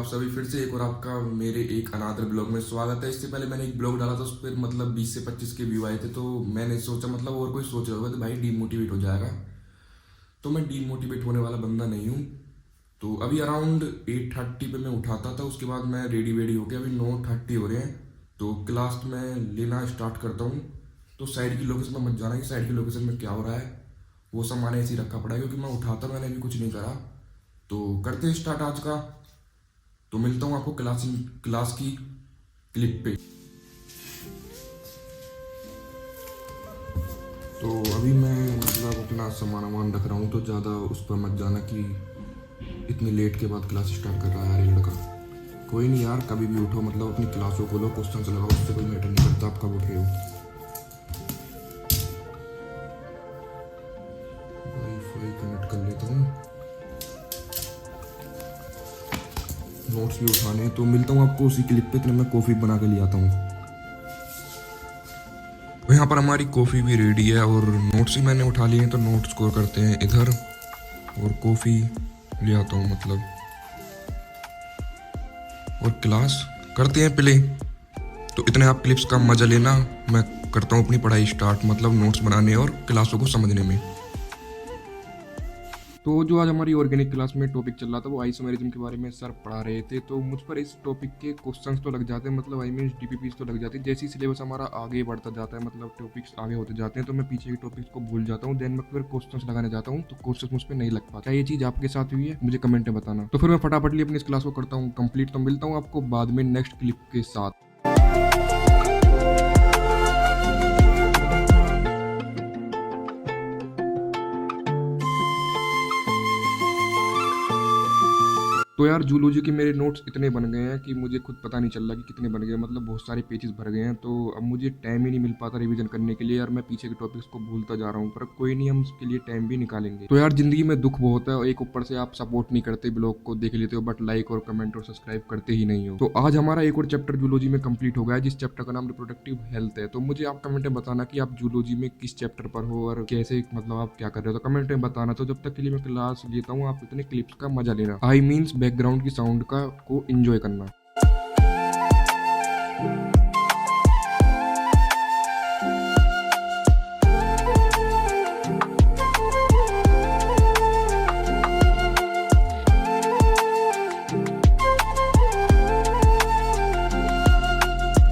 सभी फिर से एक और आपका मेरे एक अनादर ब्लॉग में स्वागत है। इससे पहले मैंने एक ब्लॉग डाला था, उस पर मतलब 20 से 25 के व्यू आए थे। तो मैंने सोचा मतलब और कोई सोच रहा होगा तो भाई डीमोटिवेट हो जाएगा। तो मैं डीमोटिवेट होने वाला बंदा नहीं हूँ। तो अभी अराउंड 8:30 पे मैं उठाता था, उसके बाद मैं रेडी वेडी होके अभी 9:30 हो रहे हैं। तो क्लास में लेना स्टार्ट करता हूँ। तो साइड की लोकेशन में मत जाना कि साइड की लोकेशन में क्या हो रहा है, वो सब मैंने ऐसे ही रखा पड़ा है क्योंकि मैं उठाता मैंने अभी कुछ नहीं करा। तो करते हैं स्टार्ट आज का। तो मिलता हूँ आपको क्लास की क्लिप पे। तो अभी मैं मतलब अपना सामान वामान रख रहा हूँ, तो ज़्यादा उस पर मत जाना कि इतनी लेट के बाद क्लास स्टार्ट कर रहा है यार ये लड़का। कोई नहीं यार, कभी भी उठो, मतलब अपनी क्लासों खोलो, क्वेश्चन लगाओ, उससे कोई मैटर नहीं करता आप कब उठे हो। वाईफाई कनेक्ट कर लेता हूँ, नोट्स भी उठाने हैं। तो मिलता हूँ आपको उसी क्लिप पे। इतने मैं कॉफ़ी बना के ले आता हूँ। तो यहाँ पर हमारी कॉफ़ी भी रेडी है और नोट्स भी मैंने उठा लिए हैं। तो नोट्स स्कोर करते हैं इधर और कॉफ़ी ले आता हूँ मतलब, और क्लास करते हैं प्ले। तो इतने आप क्लिप्स का मज़ा लेना, मैं करता हूँ अपनी पढ़ाई स्टार्ट, मतलब नोट्स बनाने और क्लासों को समझने में। तो जो आज हमारी ऑर्गेनिक क्लास में टॉपिक चल रहा था वो आइसोमेरिज्म के बारे में सर पढ़ा रहे थे। तो मुझ पर इस टॉपिक के क्वेश्चंस तो लग जाते हैं, मतलब आई मीन डीपीपीस तो लग जाती है। जैसे ही सिलेबस हमारा आगे बढ़ता जाता है, मतलब टॉपिक्स आगे होते जाते हैं, तो मैं पीछे के टॉपिक्स को भूल जाता हूँ। देन मैं फिर क्वेश्चंस लगाने जाता हूँ तो क्वेश्चंस मुझ पर नहीं लग पाता। ये चीज़ आपके साथ हुई है मुझे कमेंट में बताना। तो फिर मैं फटाफट अपनी इस क्लास को करता हूँ कंप्लीट। तो मिलता हूँ आपको बाद में नेक्स्ट क्लिप के साथ। तो यार जूलॉजी के मेरे नोट्स इतने बन गए हैं कि मुझे खुद पता नहीं चल रहा कि कितने बन गए, मतलब बहुत सारे पेजेस भर गए हैं। तो अब मुझे टाइम ही नहीं मिल पाता रिवीजन करने के लिए यार, मैं पीछे के टॉपिक्स को भूलता जा रहा हूँ। पर कोई नहीं, हम उसके लिए टाइम भी निकालेंगे। तो यार जिंदगी में दुख बहुत है, एक ऊपर से आप सपोर्ट नहीं करते, ब्लॉग को देख लेते हो बट लाइक और कमेंट और सब्सक्राइब करते ही नहीं हो। तो आज हमारा एक और चैप्टर जूलॉजी में कंप्लीट हो गया है, जिस चैप्टर का नाम रिप्रोडक्टिव हेल्थ है। तो मुझे आप कमेंट में बताना कि आप जूलॉजी में किस चैप्टर पर हो और कैसे, मतलब आप क्या कर रहे हो। तो कमेंट में बताना। तो जब तक के लिए मैं क्लास लेता हूँ, आप इतने क्लिप्स का मजा लेना, आई मीन्स बैकग्राउंड की साउंड को एंजॉय करना।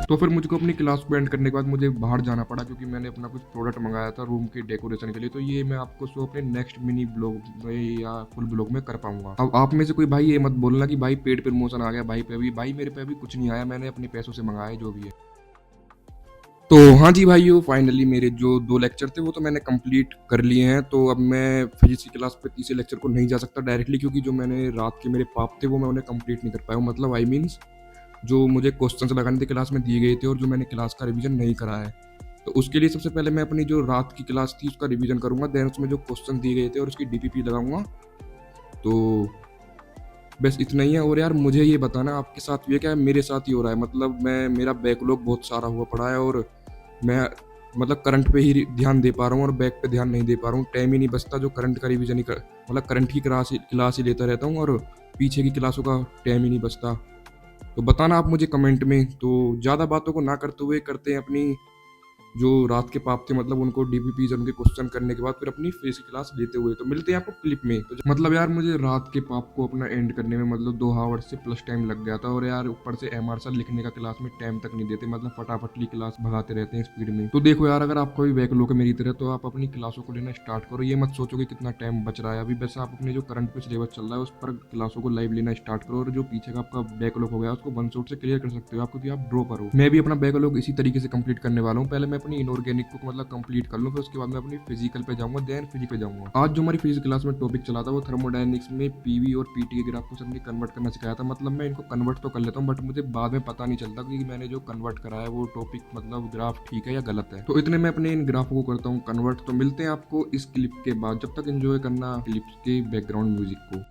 तो फिर मुझको अपनी क्लास को एंड करने के बाद मुझे बाहर जाना पड़ा, क्योंकि मैंने अपना कुछ प्रोडक्ट मंगाया था रूम के डेकोरेशन के लिए। तो ये मैं आपको शो अपने नेक्स्ट मिनी ब्लॉग में या फुल ब्लॉग में कर पाऊंगा। अब आप में से कोई भाई ये मत बोलना कि भाई पेड प्रमोशन आ गया भाई पे अभी। भाई मेरे पे अभी कुछ नहीं आया, मैंने अपने पैसों से मंगाया जो भी है। तो हाँ जी भाइयों, फाइनली मेरे जो 2 लेक्चर थे वो तो मैंने कंप्लीट कर लिए हैं। तो अब मैं फिजिक्स की क्लास पे तीसरे लेक्चर को नहीं जा सकता डायरेक्टली, क्योंकि जो मैंने रात के मेरे पाप थे वो मैं उन्हें कंप्लीट नहीं कर पाया हूँ। मतलब आई मीन्स जो मुझे क्वेश्चंस लगाने थे क्लास में दिए गए थे और जो मैंने क्लास का रिवीजन नहीं करा है। तो उसके लिए सबसे पहले मैं अपनी जो रात की क्लास थी उसका रिवीजन करूंगा, देन उसमें जो क्वेश्चन दिए गए थे और उसकी डीपीपी लगाऊंगा। तो बस इतना ही है। और यार मुझे ये बताना आपके साथ भी है क्या, मेरे साथ ही हो रहा है। मतलब मेरा बैकलॉग बहुत सारा हुआ पड़ा है और मैं मतलब करंट पे ही ध्यान दे पा रहा हूँ और बैक पे ध्यान नहीं दे पा रहा हूँ। टाइम ही नहीं बचता जो करंट का रिवीजन ही कर, मतलब करंट की क्लास ही लेता रहता हूँ और पीछे की क्लासों का टाइम ही नहीं बचता। तो बताना आप मुझे कमेंट में। तो ज़्यादा बातों को ना करते हुए करते हैं अपनी जो रात के पाप थे, मतलब उनको डीपीपीज उनके क्वेश्चन करने के बाद फिर अपनी फेस की क्लास लेते हुए। तो मिलते हैं आपको क्लिप में। तो मतलब यार मुझे रात के पाप को अपना एंड करने में मतलब 2 आवर से प्लस टाइम लग गया था। और यार ऊपर से एमआर सर लिखने का क्लास में टाइम तक नहीं देते, मतलब फटाफट क्लास भगाते रहते हैं स्पीड में। तो देखो यार, अगर आपको भी बैकलॉग है मेरी तरह तो आप अपनी क्लासों को लेना स्टार्ट करो। ये मत सोचो कि कितना टाइम बच रहा है अभी, बस आप अपने जो करंट पे सिलेबस चल रहा है उस पर क्लासों को लाइव लेना स्टार्ट करो। और जो पीछे का आपका बैकलॉग हो गया उसको 1 शॉट से क्लियर कर सकते हो आप, क्योंकि आप ड्रॉ पर हो। मैं भी अपना बैकलॉग इसी तरीके से कंप्लीट करने वाला हूँ। पहले मैं अपनी इनऑर्गेनिक को मतलब कंप्लीट कर लूँ, फिर उसके बाद मैं अपनी फिजिकल पे जाऊंगा, देन फिजिक्स पे जाऊंगा। आज जो हमारी फिजिक्स क्लास में टॉपिक चला था वो थर्मोडायनेमिक्स में पीवी और पीटी के ग्राफ को सर ने कन्वर्ट करना सिखाया था। मतलब मैं इनको कन्वर्ट तो कर लेता हूँ बट मुझे बाद में पता नहीं चलता कि मैंने जो कन्वर्ट करा है वो टॉपिक मतलब ग्राफ ठीक है या गलत है। तो इतने मैं अपने इन ग्राफों को करता हूँ कन्वर्ट। तो मिलते हैं आपको इस क्लिप के बाद, जब तक एंजॉय करना क्लिप्स के बैकग्राउंड म्यूजिक को।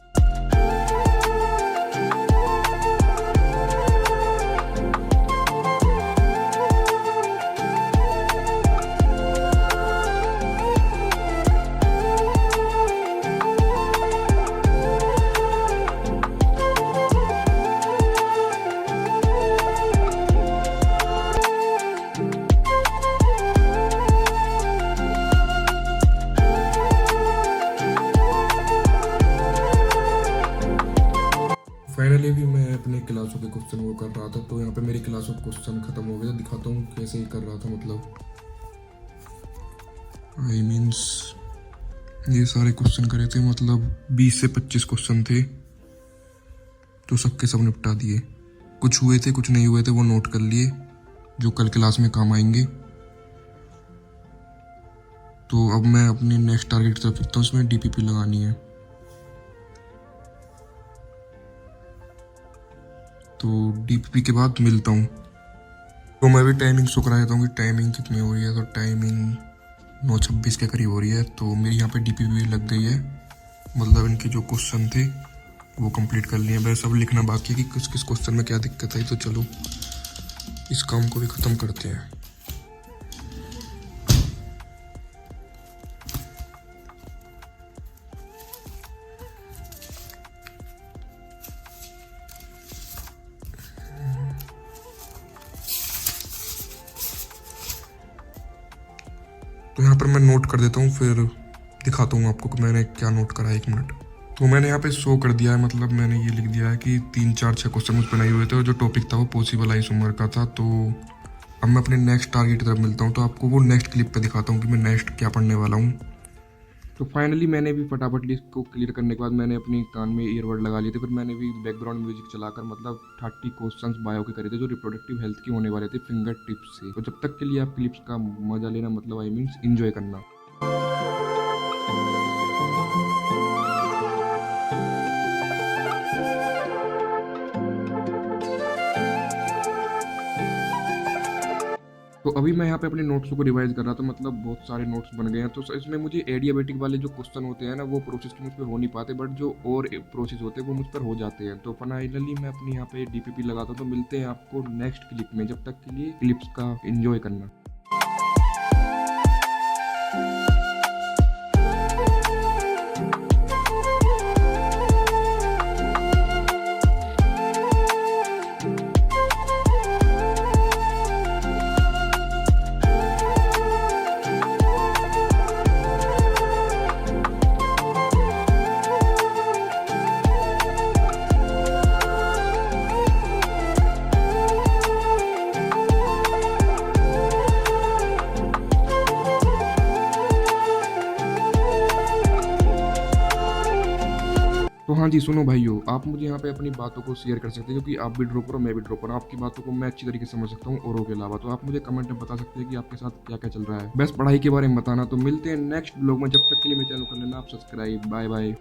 के क्वेश्चन वो कर रहा था। तो यहाँ पे मेरी क्लास में क्वेश्चन खत्म हो गया, दिखाता हूँ कैसे ही कर रहा था। मतलब आई मीन्स ये सारे क्वेश्चन करे थे, मतलब 20 से 25 क्वेश्चन थे, तो सबके सब निपटा दिए। कुछ हुए थे कुछ नहीं हुए थे वो नोट कर लिए, जो कल क्लास में काम आएंगे। तो अब मैं अपनी नेक्स्ट टारगेट की तरफ चलता हूँ, उसमें डीपीपी लगानी है। तो डीपीपी के बाद मिलता हूँ। तो मैं भी टाइमिंग शो करा देता हूँ कि टाइमिंग कितनी हो रही है। तो टाइमिंग 9:26 के करीब हो रही है। तो मेरी यहाँ पे डीपीपी लग गई है, मतलब इनके जो क्वेश्चन थे वो कंप्लीट कर लिए। बस अब लिखना बाकी है कि किस किस क्वेश्चन में क्या दिक्कत आई। तो चलो इस काम को भी ख़त्म करते हैं। तो यहाँ पर मैं नोट कर देता हूँ, फिर दिखाता हूँ आपको कि मैंने क्या नोट करा है। 1 मिनट। तो मैंने यहाँ पे शो कर दिया है, मतलब मैंने ये लिख दिया है कि 3 4 6 क्वेश्चन मुझ पर नहीं हुए थे और जो टॉपिक था वो पॉसिबल आइस उम्र का था। तो अब मैं अपने नेक्स्ट टारगेट की तरफ मिलता हूँ। तो आपको वो नेक्स्ट क्लिप पे दिखाता हूँ कि मैं नेक्स्ट क्या पढ़ने वाला हूँ। तो फाइनली मैंने भी फटाफट लिस्ट को क्लियर करने के बाद मैंने अपनी कान में ईयरबड लगा लिए थे। फिर मैंने भी बैकग्राउंड म्यूजिक चलाकर मतलब 30 क्वेश्चंस बायो के करे थे जो रिप्रोडक्टिव हेल्थ की होने वाले थे फिंगर टिप्स से। तो जब तक के लिए आप क्लिप्स का मजा लेना, मतलब आई मीन्स इंजॉय करना। तो अभी मैं यहाँ पे अपने नोट्स को रिवाइज कर रहा था, मतलब बहुत सारे नोट्स बन गए हैं। तो इसमें मुझे एडियाबेटिक वाले जो क्वेश्चन होते हैं ना, वो प्रोसेस मुझ पर हो नहीं पाते, बट जो और प्रोसेस होते हैं वो मुझ पर हो जाते हैं। तो फाइनली मैं अपनी यहाँ पे डीपीपी लगाता हूँ। तो मिलते हैं आपको नेक्स्ट क्लिप में, जब तक के लिए क्लिप्स का एंजॉय करना। तो हाँ जी, सुनो भाइयों, आप मुझे यहाँ पे अपनी बातों को शेयर कर सकते हैं, क्योंकि आप भी ड्रॉ करो मैं भी ड्रॉ करो, आपकी बातों को मैं अच्छी तरीके से समझ सकता हूँ औरों के अलावा। तो आप मुझे कमेंट में बता सकते हैं कि आपके साथ क्या क्या चल रहा है, बस पढ़ाई के बारे में बताना। तो मिलते हैं नेक्स्ट ब्लॉग में, जब तक के लिए मेरे चैनल को कर लेना आप सब्सक्राइब। Bye bye.